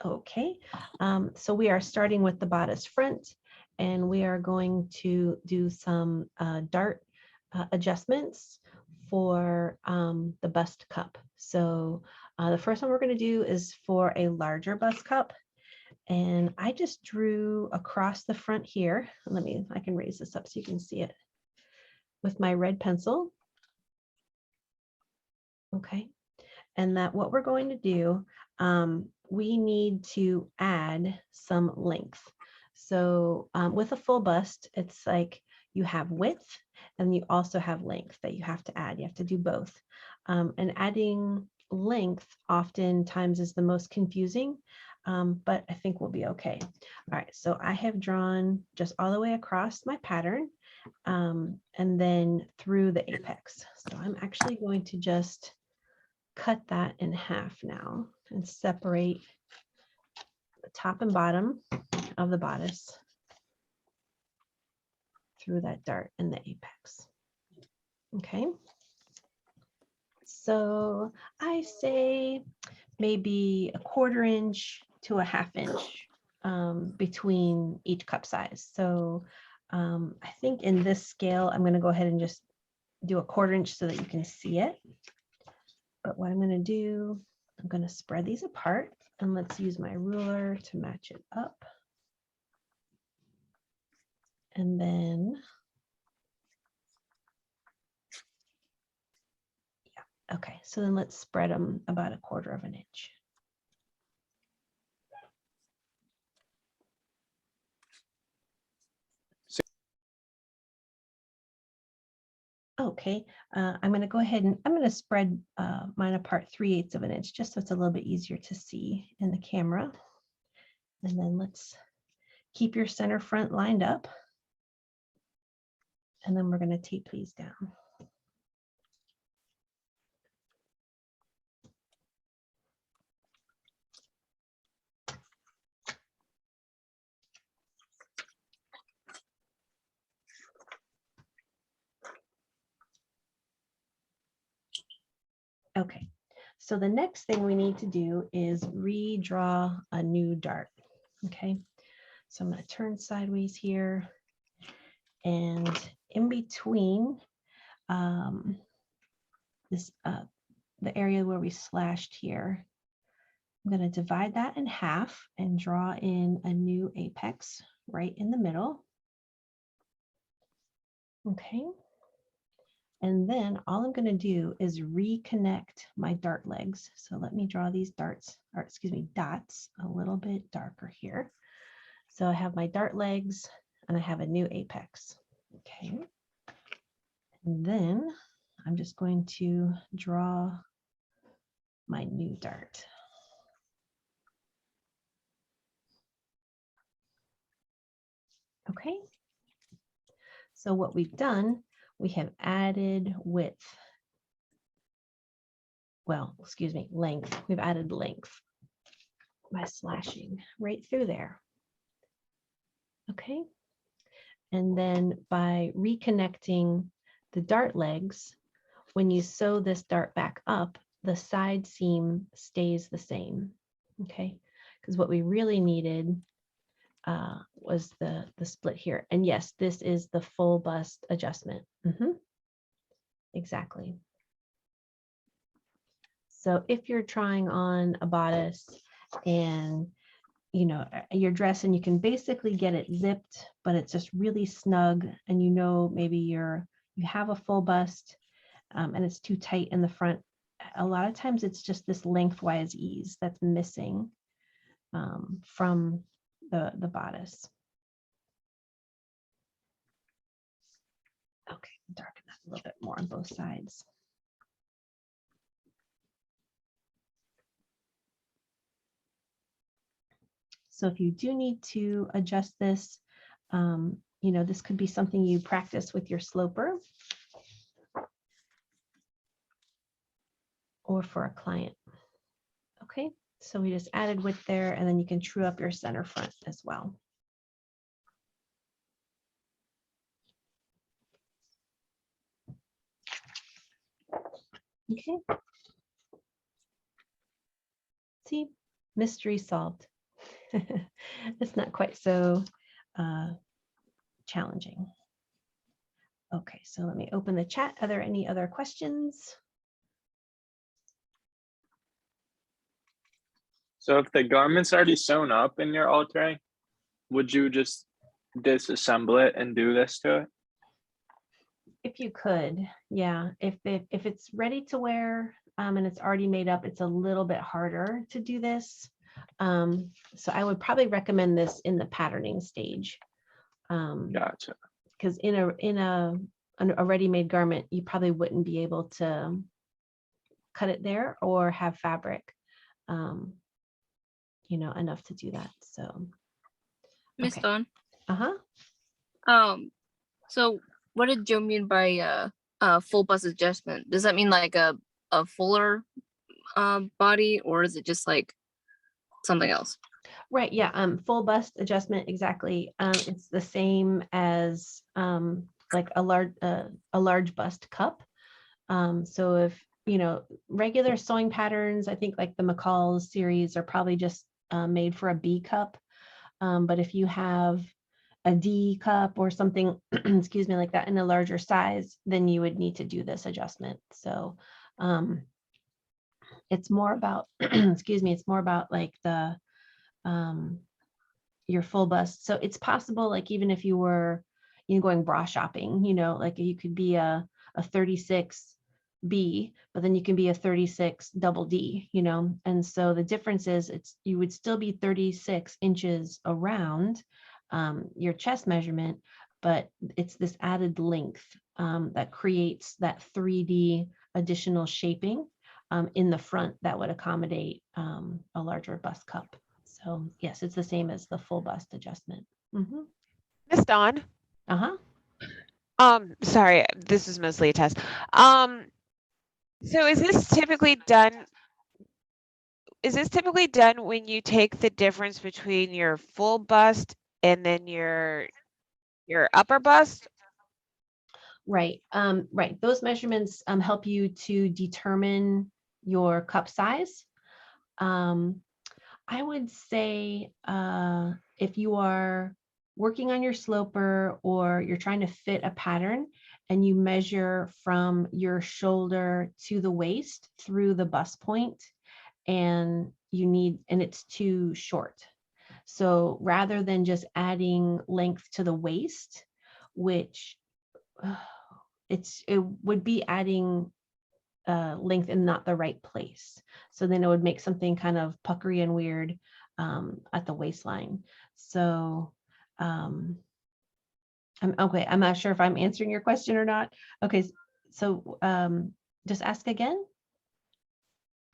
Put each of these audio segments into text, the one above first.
Okay, so we are starting with the bodice front, and we are going to do some dart adjustments for the bust cup. So the first one we're going to do is for a larger bust cup. And I just drew across the front here. I can raise this up so you can see it with my red pencil. Okay. And that what we're going to do, we need to add some length. So with a full bust, it's like you have width and you also have length that you have to add. You have to do both. And adding length oftentimes is the most confusing, but I think we'll be okay. All right, so I have drawn just all the way across my pattern and then through the apex. So I'm actually going to just cut that in half now and separate the top and bottom of the bodice through that dart in the apex. Okay. So I say maybe a 1/4 inch to a 1/2 inch between each cup size. So I think in this scale, I'm going to go ahead and just do a 1/4 inch so that you can see it. But what I'm going to do, I'm going to spread these apart, and let's use my ruler to match it up. And then, yeah, okay, so then let's spread them about 1/4 inch. Okay, I'm going to go ahead and I'm going to spread mine apart 3/8 inch, just so it's a little bit easier to see in the camera. And then let's keep your center front lined up. And then we're going to tape these down. Okay, so the next thing we need to do is redraw a new dart. Okay, so I'm going to turn sideways here, and in between the area where we slashed here, I'm going to divide that in half and draw in a new apex right in the middle. Okay. And then all I'm going to do is reconnect my dart legs. So let me draw these dots a little bit darker here. So I have my dart legs and I have a new apex. Okay. And then I'm just going to draw my new dart. Okay. So what we've done, we have added width. Well, excuse me, length. We've added length by slashing right through there. Okay. And then by reconnecting the dart legs, when you sew this dart back up, the side seam stays the same. Okay. Because what we really needed was the split here. And yes, this is the full bust adjustment. Exactly. So if you're trying on a bodice and your dress and you can basically get it zipped, but it's just really snug, and maybe you have a full bust and it's too tight in the front, a lot of times it's just this lengthwise ease that's missing from the bodice. Okay, darken that a little bit more on both sides. So if you do need to adjust this, this could be something you practice with your sloper or for a client. Okay, so we just added width there, and then you can true up your center front as well. Okay. See, mystery solved. It's not quite so challenging. Okay, so let me open the chat. Are there any other questions? So if the garment's already sewn up and you're altering, would you just disassemble it and do this to it? If you could, yeah. If it's ready to wear and it's already made up, it's a little bit harder to do this. So I would probably recommend this in the patterning stage. Gotcha. Because in a ready-made garment, you probably wouldn't be able to cut it there or have fabric, enough to do that. So, Miss okay. Dawn. So what did Joe mean by full bust adjustment? Does that mean like a fuller body, or is it just like something else? Right, yeah, full bust adjustment, exactly. It's the same as like a large bust cup. So if regular sewing patterns, I think like the McCall's series are probably just made for a B cup. But if you have a D cup or something, excuse me, like that in a larger size, then you would need to do this adjustment. So it's more about, excuse me, it's more about like the your full bust. So it's possible, like even if you were, going bra shopping, like you could be a 36 B, but then you can be a 36 double D, and so the difference is you would still be 36 inches around your chest measurement, but it's this added length that creates that 3D additional shaping in the front that would accommodate a larger bust cup. So yes, it's the same as the full bust adjustment. Miss Dawn. Sorry, this is mostly a test. So is this typically done when you take the difference between your full bust and then your upper bust? Right. Right. Those measurements help you to determine your cup size. I would say if you are working on your sloper or you're trying to fit a pattern and you measure from your shoulder to the waist through the bust point, and it's too short. So rather than just adding length to the waist, which it would be adding length in not the right place. So then it would make something kind of puckery and weird at the waistline. So I'm not sure if I'm answering your question or not. Okay, so just ask again.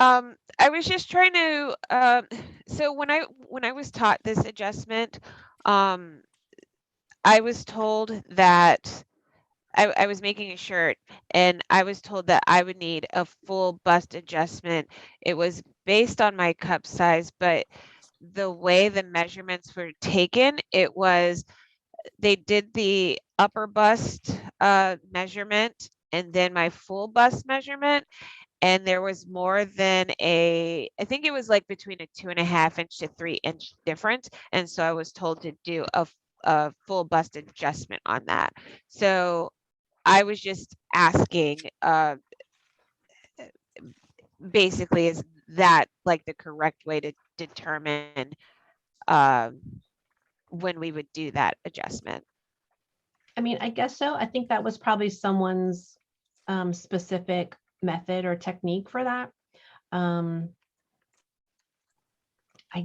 I was just trying to so when I was taught this adjustment, I was told that I was making a shirt and I was told that I would need a full bust adjustment. It was based on my cup size, but the way the measurements were taken, they did the upper bust measurement and then my full bust measurement. And there was more than I think it was like between a 2.5 inch to 3 inch difference. And so I was told to do a full bust adjustment on that. So I was just asking, basically, is that like the correct way to determine when we would do that adjustment? I mean, I guess so. I think that was probably someone's specific method or technique for that. I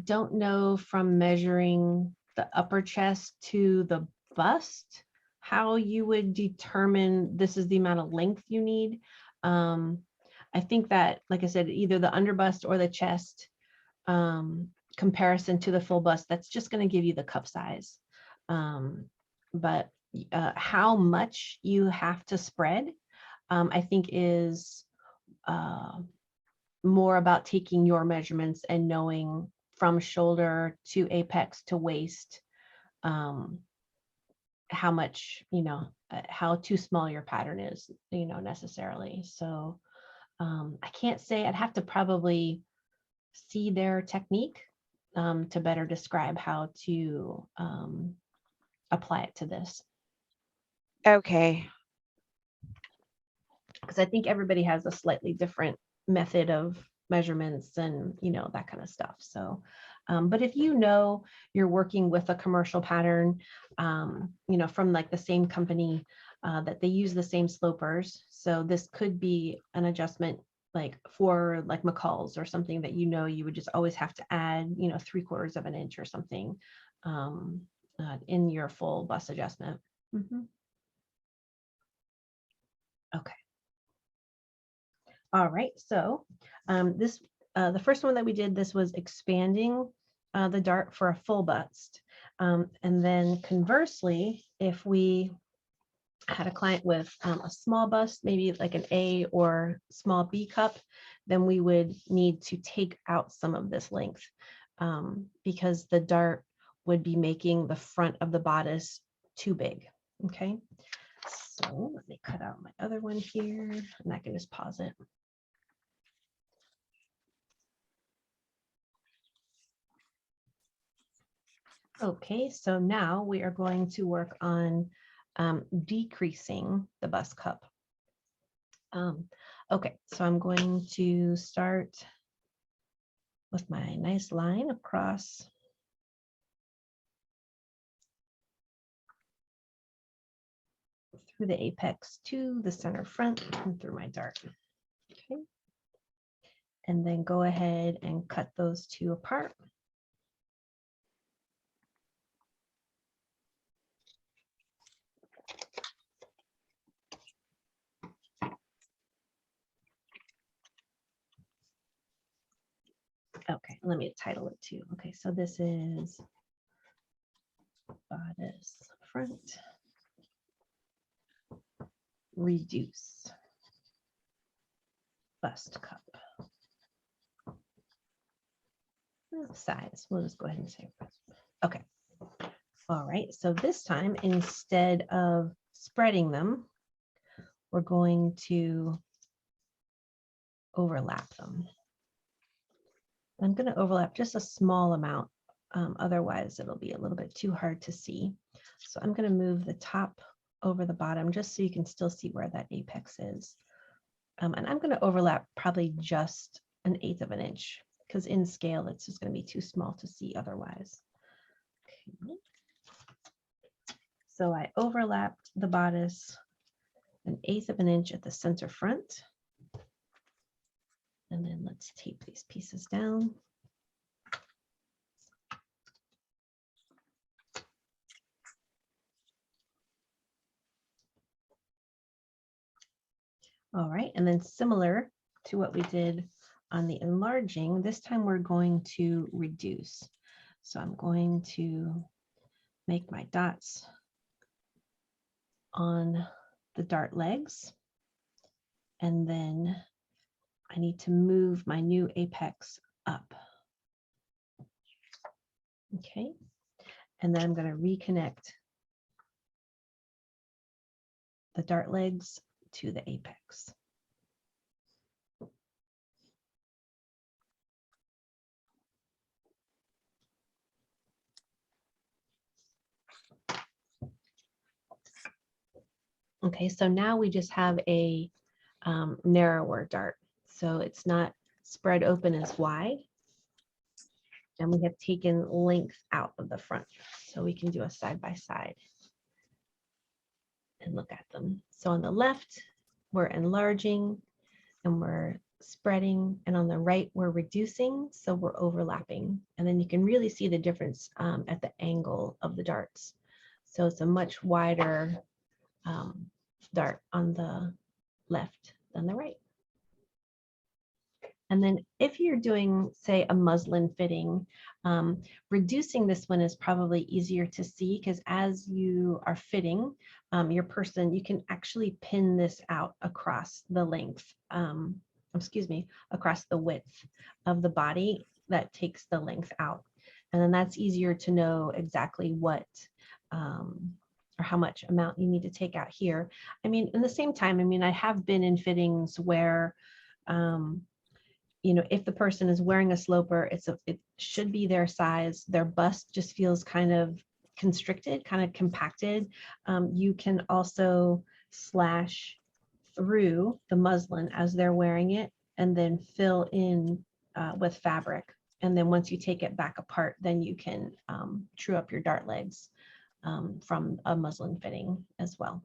don't know from measuring the upper chest to the bust how you would determine this is the amount of length you need. I think that, like I said, either the underbust or the chest comparison to the full bust, that's just going to give you the cup size. But how much you have to spread, I think is more about taking your measurements and knowing from shoulder to apex to waist how much, how too small your pattern is, necessarily. So I can't say. I'd have to probably see their technique to better describe how to apply it to this. Okay. Because I think everybody has a slightly different method of measurements and, you know, that kind of stuff. So, but if you know you're working with a commercial pattern, you know, from like the same company that they use the same slopers. So this could be an adjustment like for like McCall's or something that, you know, you would just always have to add, you know, 3/4 of an inch or something in your full bust adjustment. Mhm. Okay. All right, so this the first one that we did, this was expanding the dart for a full bust. And then conversely, if we had a client with a small bust, maybe like an A or small B cup, then we would need to take out some of this length because the dart would be making the front of the bodice too big. Okay, so let me cut out my other one here, and I can just pause it. Okay, so now we are going to work on decreasing the bust cup. Okay, so I'm going to start with my nice line across through the apex to the center front and through my dart. Okay, and then go ahead and cut those two apart. Okay, let me title it too. Okay, so this is bodice front, reduce, bust cup. Size, we'll just go ahead and say, okay. All right, so this time, instead of spreading them, we're going to overlap them. I'm going to overlap just a small amount, otherwise it'll be a little bit too hard to see. So I'm going to move the top over the bottom just so you can still see where that apex is. And I'm going to overlap probably just 1/8 of an inch because in scale it's just going to be too small to see otherwise. Okay. So I overlapped the bodice 1/8 of an inch at the center front. And then let's tape these pieces down. All right, and then similar to what we did on the enlarging, this time we're going to reduce. So I'm going to make my dots on the dart legs. And then I need to move my new apex up. Okay, and then I'm going to reconnect the dart legs to the apex. Okay, so now we just have a narrower dart. So it's not spread open as wide. And we have taken length out of the front. So we can do a side by side and look at them. So on the left, we're enlarging and we're spreading. And on the right, we're reducing. So we're overlapping. And then you can really see the difference at the angle of the darts. So it's a much wider dart on the left than the right. And then if you're doing, say, a muslin fitting, reducing this one is probably easier to see because as you are fitting your person, you can actually pin this out across the length, across the width of the body that takes the length out. And then that's easier to know exactly what or how much amount you need to take out here. I mean, in the same time, I mean, I have been in fittings where you know, if the person is wearing a sloper, it should be their size. Their bust just feels kind of constricted, kind of compacted. You can also slash through the muslin as they're wearing it and then fill in with fabric. And then once you take it back apart, then you can true up your dart legs from a muslin fitting as well.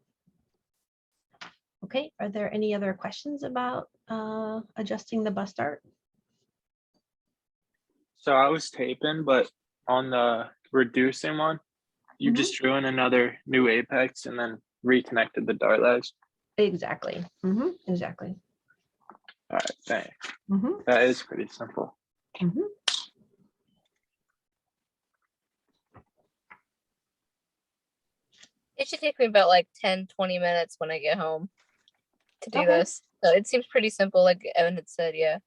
Okay, are there any other questions about adjusting the bust dart? So I was taping, but on the reducing one, you Mhm. just drew in another new apex and then reconnected the dart legs. Exactly. Exactly. All right, thanks. Mhm. That is pretty simple. Mhm. It should take me about like 10-20 minutes when I get home to do Okay. this. So it seems pretty simple, like Evan had said, yeah.